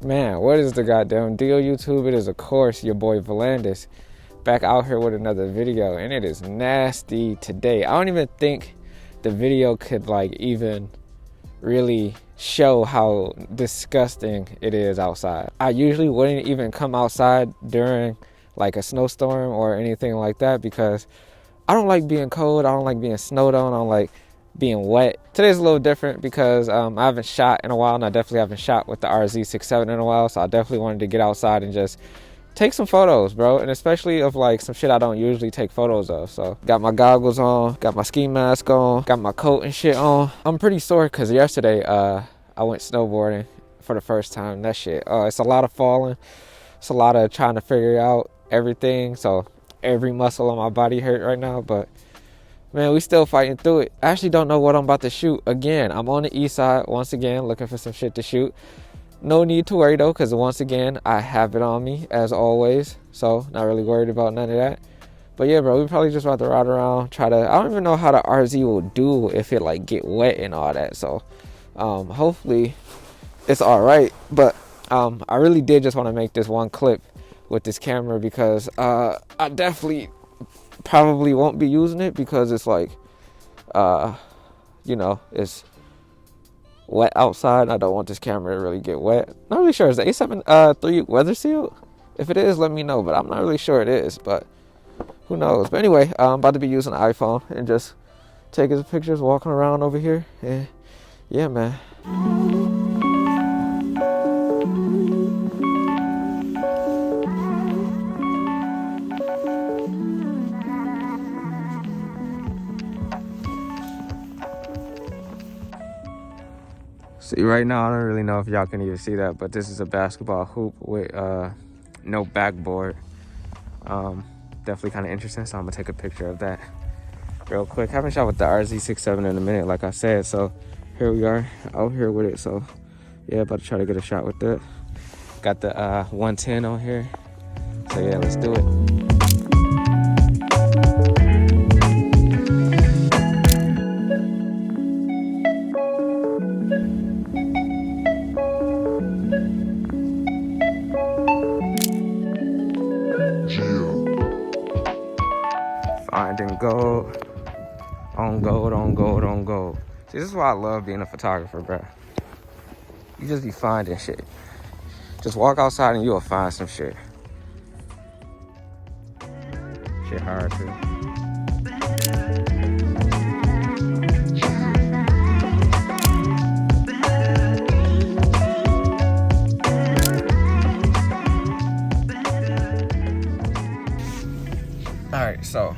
Man, what is the goddamn deal, YouTube? It is, of course, your boy Vuhlandes back out here with another video, and it is nasty today. I don't even think the video could like even really show how disgusting it is outside. I usually wouldn't even come outside during like a snowstorm or anything like that because I don't like being cold. I don't like being snowed on. I don't like being wet. Today's a little different because I haven't shot in a while, and I definitely haven't shot with the RZ67 in a while, so I definitely wanted to get outside and just take some photos, bro, and especially of like some shit I don't usually take photos of. So got my goggles on, got my ski mask on, got my coat and shit on. I'm pretty sore because yesterday I went snowboarding for the first time. That shit, it's a lot of falling, it's a lot of trying to figure out everything, so every muscle on my body hurt right now, but man, we still fighting through it. I actually don't know what I'm about to shoot. Again, I'm on the east side once again looking for some shit to shoot. No need to worry though, because once again I have it on me as always, so not really worried about none of that. But yeah, bro, we probably just about to ride around, try to, I don't even know how the RZ will do if it like get wet and all that, so hopefully it's all right. But I really did just want to make this one clip with this camera because I definitely probably won't be using it because it's like you know, it's wet outside. I don't want this camera to really get wet. Not really sure. Is the A7 III weather sealed? If it is, let me know, but I'm not really sure it is, but who knows. But anyway, I'm about to be using an iPhone and just taking pictures walking around over here, and yeah, man. See, right now, I don't really know if y'all can even see that, but this is a basketball hoop with no backboard. Definitely kind of interesting, so I'm gonna take a picture of that real quick. Haven't shot with the RZ67 in a minute, like I said, so here we are out here with it. So yeah, about to try to get a shot with that. Got the 110 on here, so yeah, let's do it. Finding gold, on gold, on gold, on gold. See, this is why I love being a photographer, bro. You just be finding shit. Just walk outside and you'll find some shit. Shit hard too. All right, so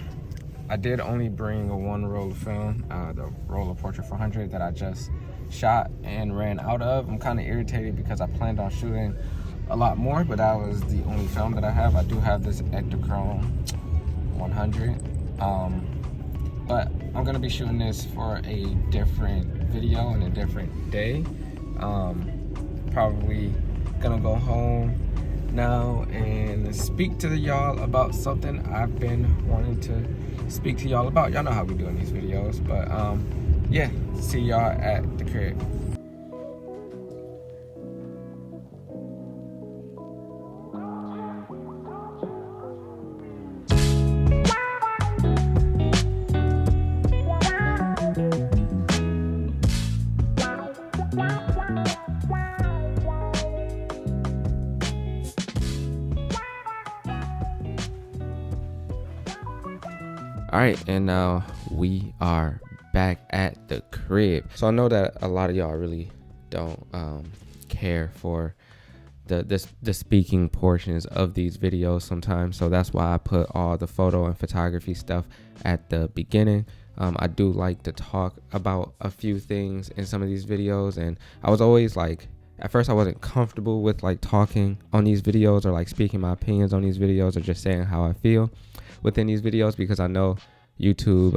I did only bring one roll of film, the roll of Portrait 400 that I just shot and ran out of. I'm kind of irritated because I planned on shooting a lot more, but that was the only film that I have. I do have this Ektachrome 100, but I'm gonna be shooting this for a different video and a different day. Probably gonna go home now and speak to y'all about something I've been wanting to speak to y'all about. Y'all know how we do in these videos, but yeah, see y'all at the crib. All right, and now we are back at the crib. So I know that a lot of y'all really don't care for the speaking portions of these videos sometimes, so that's why I put all the photo and photography stuff at the beginning. I do like to talk about a few things in some of these videos, and I was always like, at first I wasn't comfortable with like talking on these videos or like speaking my opinions on these videos or just saying how I feel within these videos, because I know YouTube,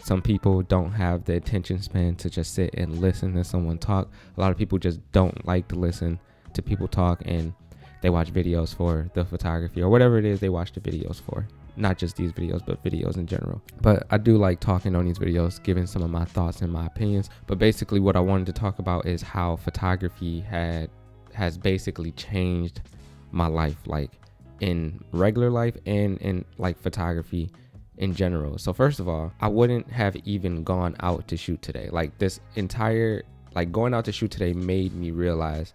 some people don't have the attention span to just sit and listen to someone talk. A lot of people just don't like to listen to people talk, and they watch videos for the photography or whatever it is they watch the videos for. Not just these videos, but videos in general. But I do like talking on these videos, giving some of my thoughts and my opinions. But basically what I wanted to talk about is how photography had has basically changed my life, like in regular life and in like photography in general. So first of all, I wouldn't have even gone out to shoot today. Like this entire, like going out to shoot today made me realize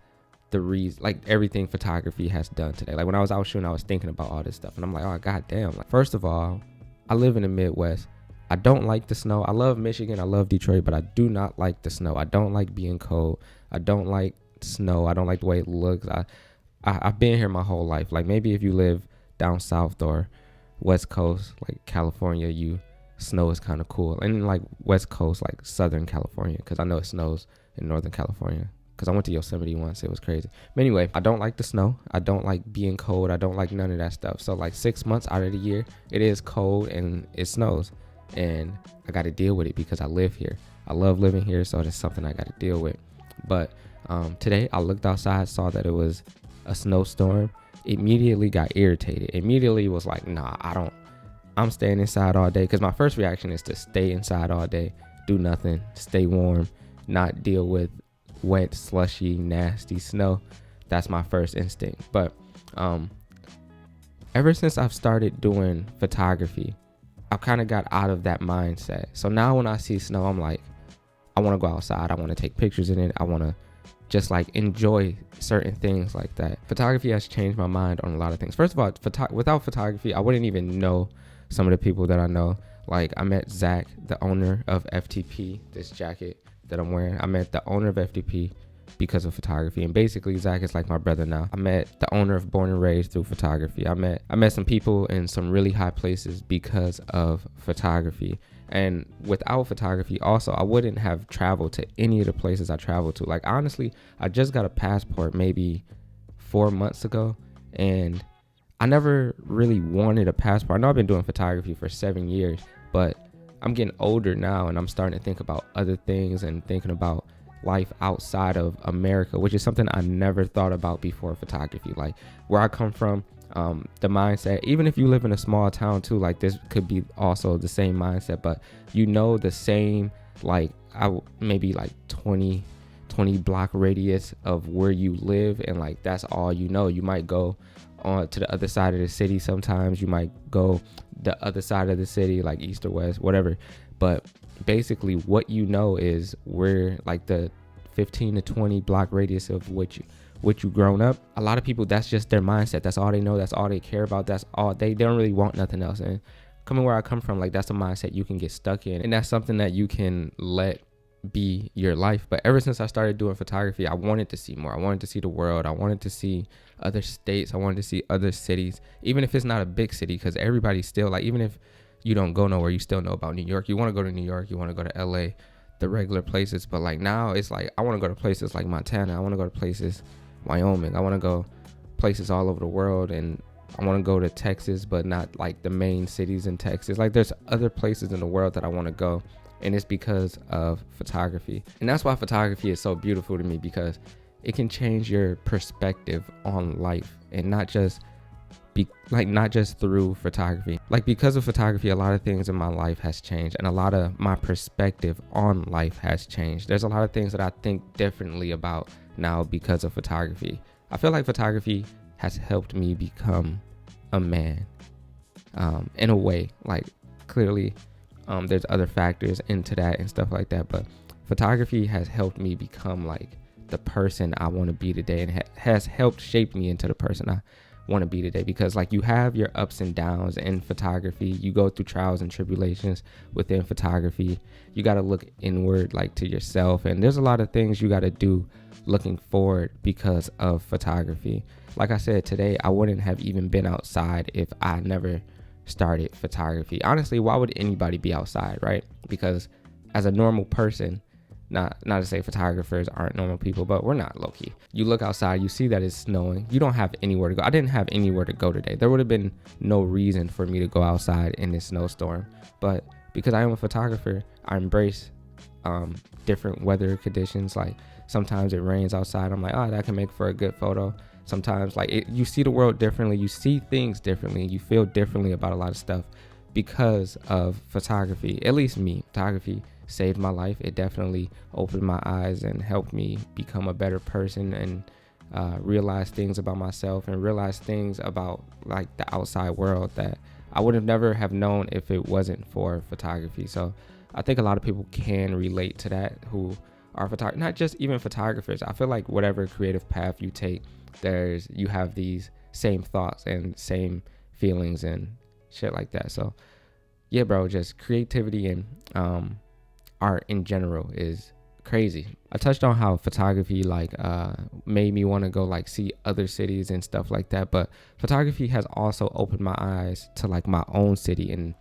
the reason, like everything photography has done today. Like when I was out shooting, I was thinking about all this stuff and I'm like, oh god damn. Like, first of all, I live in the Midwest. I don't like the snow. I love Michigan, I love Detroit, but I do not like the snow. I don't like being cold. I don't like snow. I don't like the way it looks. I've been here my whole life. Like maybe if you live down south or West Coast, like California, snow is kind of cool. And like West Coast, like Southern California, because I know it snows in Northern California, because I went to Yosemite once. It was crazy. But anyway, I don't like the snow. I don't like being cold. I don't like none of that stuff. So like 6 months out of the year, it is cold and it snows. And I got to deal with it because I live here. I love living here, so it's something I got to deal with. But today I looked outside, saw that it was a snowstorm, immediately got irritated. Immediately was like, nah, I'm staying inside all day, because my first reaction is to stay inside all day, do nothing, stay warm, not deal with wet, slushy, nasty snow. That's my first instinct. But ever since I've started doing photography, I kind of got out of that mindset. So now when I see snow, I'm like, I want to go outside. I want to take pictures in it. I want to just like enjoy certain things like that. Photography has changed my mind on a lot of things. First of all, without photography, I wouldn't even know some of the people that I know. Like I met Zach, the owner of FTP, this jacket that I'm wearing. I met the owner of FTP because of photography, and basically Zach is like my brother now. I met the owner of Born and Raised through photography. I met some people in some really high places because of photography. And without photography also, I wouldn't have traveled to any of the places I traveled to. Like honestly, I just got a passport maybe 4 months ago, and I never really wanted a passport. I know I've been doing photography for 7 years, but I'm getting older now and I'm starting to think about other things and thinking about life outside of America, which is something I never thought about before photography. Like where I come from, the mindset, even if you live in a small town too, like this could be also the same mindset, but the same, like maybe like 20 block radius of where you live, and like that's all you know. You might go on to the other side of the city sometimes, you might go the other side of the city, like east or west, whatever, but basically what you know is where like the 15 to 20 block radius of what you grown up. A lot of people, that's just their mindset. That's all they know. That's all they care about. That's all they don't really want nothing else. And coming where I come from, like that's a mindset you can get stuck in, and that's something that you can let be your life. But ever since I started doing photography, I wanted to see more. I wanted to see the world. I wanted to see other states. I wanted to see other cities, even if it's not a big city, because everybody's still like, even if you don't go nowhere, you still know about New York. You want to go to New York, you want to go to LA, the regular places. But like now it's like I want to go to places like Montana. I want to go to places Wyoming. I want to go places all over the world, and I want to go to Texas, but not like the main cities in Texas. Like there's other places in the world that I want to go, and it's because of photography. And that's why photography is so beautiful to me, because it can change your perspective on life, and not just through photography. Like because of photography, a lot of things in my life has changed, and a lot of my perspective on life has changed. There's a lot of things that I think differently about now because of photography. I feel like photography has helped me become a man, in a way. Like clearly there's other factors into that and stuff like that, but photography has helped me become like the person I want to be today, and has helped shape me into the person I want to be today. Because like you have your ups and downs in photography, you go through trials and tribulations within photography. You got to look inward, like to yourself, and there's a lot of things you got to do looking forward because of photography. Like I said, today I wouldn't have even been outside if I never started photography. Honestly, why would anybody be outside, right? Because as a normal person, not to say photographers aren't normal people, but we're not, low-key. You look outside, you see that it's snowing, you don't have anywhere to go. I didn't have anywhere to go today. There would have been no reason for me to go outside in this snowstorm, but because I am a photographer, I embrace different weather conditions. Like sometimes it rains outside, I'm like, oh, that can make for a good photo. Sometimes like you see the world differently, you see things differently, you feel differently about a lot of stuff because of photography. At least me, photography saved my life. It definitely opened my eyes and helped me become a better person, and realize things about myself and realize things about like the outside world that I would have never have known if it wasn't for photography. So I think a lot of people can relate to that who are not just even photographers. I feel like whatever creative path you take, you have these same thoughts and same feelings and shit like that. So yeah, bro, just creativity and art in general is crazy. I touched on how photography like made me want to go like see other cities and stuff like that, but photography has also opened my eyes to like my own city and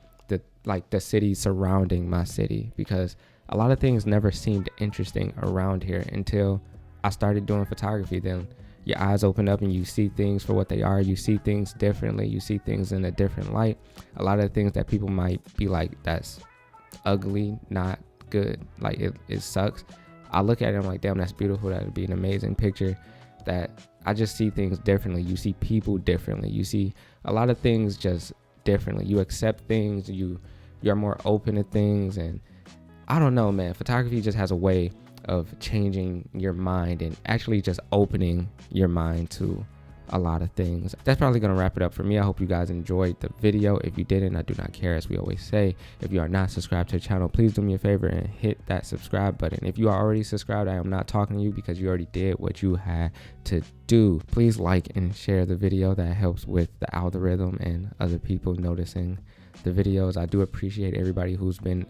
the cities surrounding my city, because a lot of things never seemed interesting around here until I started doing photography. Then your eyes open up and you see things for what they are. You see things differently. You see things in a different light. A lot of things that people might be like, that's ugly, not good, like it sucks. I look at it, I'm like, damn, that's beautiful. That would be an amazing picture. That I just see things differently. You see people differently. You see a lot of things just differently. You accept things. You're more open to things. And I don't know, man. Photography just has a way of changing your mind and actually just opening your mind to a lot of things. That's probably gonna wrap it up for me. I hope you guys enjoyed the video. If you didn't, I do not care, as we always say. If you are not subscribed to the channel, please do me a favor and hit that subscribe button. If you are already subscribed, I am not talking to you because you already did what you had to do. Please like and share the video. That helps with the algorithm and other people noticing the videos. I do appreciate everybody who's been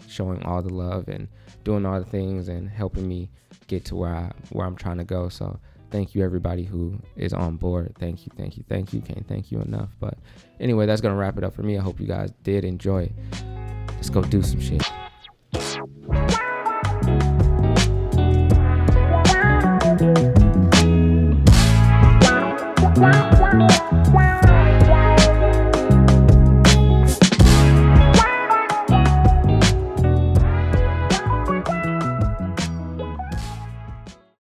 showing all the love and doing all the things and helping me get to where I'm trying to go. So thank you, everybody who is on board. Thank you. Can't thank you enough. But anyway, that's gonna wrap it up for me. I hope you guys did enjoy it. Let's go do some shit.